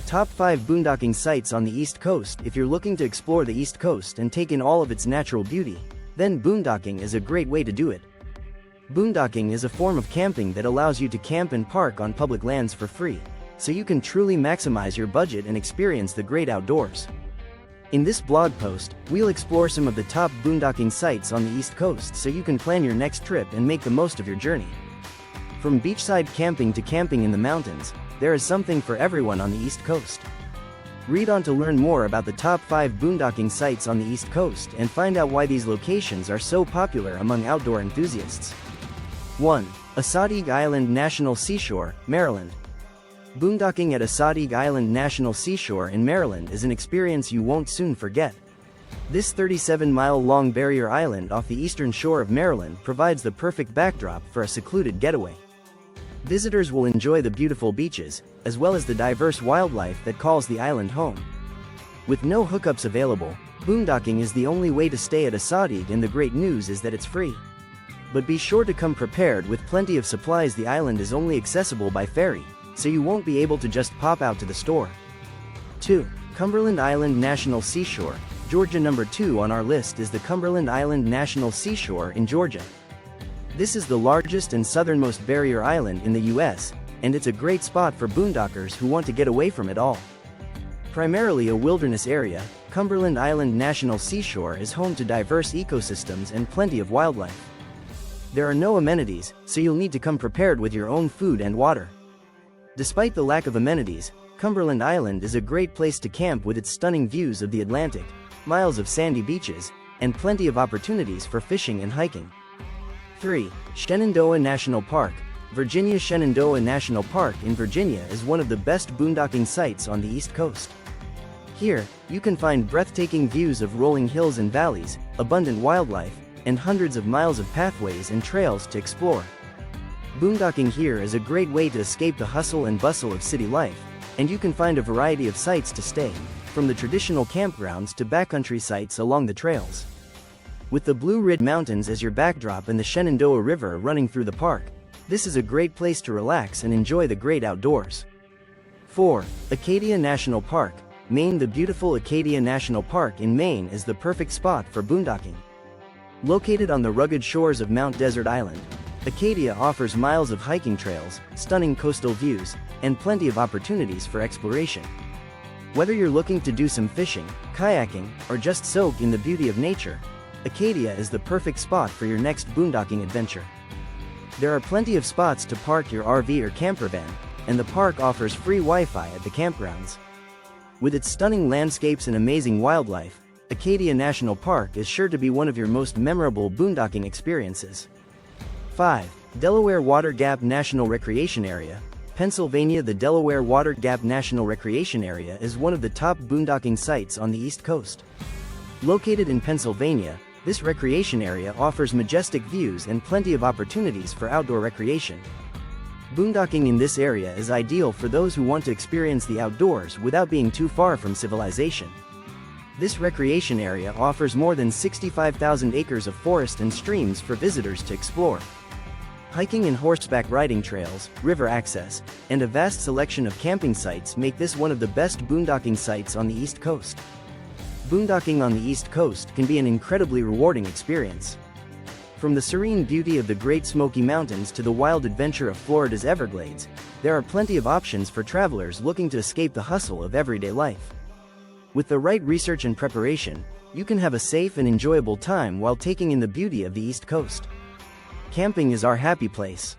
Top 5 boondocking sites on the East Coast. If you're looking to explore the East Coast and take in all of its natural beauty, then boondocking is a great way to do it. Boondocking is a form of camping that allows you to camp and park on public lands for free, so you can truly maximize your budget and experience the great outdoors. In this blog post, we'll explore some of the top boondocking sites on the East Coast so you can plan your next trip and make the most of your journey. From beachside camping to camping in the mountains, there is something for everyone on the East Coast. Read on to learn more about the top 5 boondocking sites on the East Coast and find out why these locations are so popular among outdoor enthusiasts. 1. Assateague Island National Seashore, Maryland. Boondocking at Assateague Island National Seashore in Maryland is an experience you won't soon forget. This 37-mile-long barrier island off the eastern shore of Maryland provides the perfect backdrop for a secluded getaway. Visitors will enjoy the beautiful beaches, as well as the diverse wildlife that calls the island home. With no hookups available, boondocking is the only way to stay at Assateague, and the great news is that it's free. But be sure to come prepared with plenty of supplies. The island is only accessible by ferry, so you won't be able to just pop out to the store. 2. Cumberland Island National Seashore, Georgia. Number 2 on our list is the Cumberland Island National Seashore in Georgia. This is the largest and southernmost barrier island in the U.S., and it's a great spot for boondockers who want to get away from it all. Primarily a wilderness area, Cumberland Island National Seashore is home to diverse ecosystems and plenty of wildlife. There are no amenities, so you'll need to come prepared with your own food and water. Despite the lack of amenities, Cumberland Island is a great place to camp with its stunning views of the Atlantic, miles of sandy beaches, and plenty of opportunities for fishing and hiking. 3. Shenandoah National Park, Virginia. Shenandoah National Park in Virginia is one of the best boondocking sites on the East Coast. Here, you can find breathtaking views of rolling hills and valleys, abundant wildlife, and hundreds of miles of pathways and trails to explore. Boondocking here is a great way to escape the hustle and bustle of city life, and you can find a variety of sites to stay, from the traditional campgrounds to backcountry sites along the trails. With the Blue Ridge Mountains as your backdrop and the Shenandoah River running through the park, this is a great place to relax and enjoy the great outdoors. 4. Acadia National Park, Maine. The beautiful Acadia National Park in Maine is the perfect spot for boondocking. Located on the rugged shores of Mount Desert Island, Acadia offers miles of hiking trails, stunning coastal views, and plenty of opportunities for exploration. Whether you're looking to do some fishing, kayaking, or just soak in the beauty of nature, Acadia is the perfect spot for your next boondocking adventure. There are plenty of spots to park your RV or camper van, and the park offers free Wi-Fi at the campgrounds. With its stunning landscapes and amazing wildlife, Acadia National Park is sure to be one of your most memorable boondocking experiences. 5. Delaware Water Gap National Recreation Area, Pennsylvania. The Delaware Water Gap National Recreation Area is one of the top boondocking sites on the East Coast. Located in Pennsylvania, this recreation area offers majestic views and plenty of opportunities for outdoor recreation. Boondocking in this area is ideal for those who want to experience the outdoors without being too far from civilization. This recreation area offers more than 65,000 acres of forest and streams for visitors to explore. Hiking and horseback riding trails, river access, and a vast selection of camping sites make this one of the best boondocking sites on the East Coast. Boondocking on the East Coast can be an incredibly rewarding experience. From the serene beauty of the Great Smoky Mountains to the wild adventure of Florida's Everglades, there are plenty of options for travelers looking to escape the hustle of everyday life. With the right research and preparation, you can have a safe and enjoyable time while taking in the beauty of the East Coast. Camping is our happy place.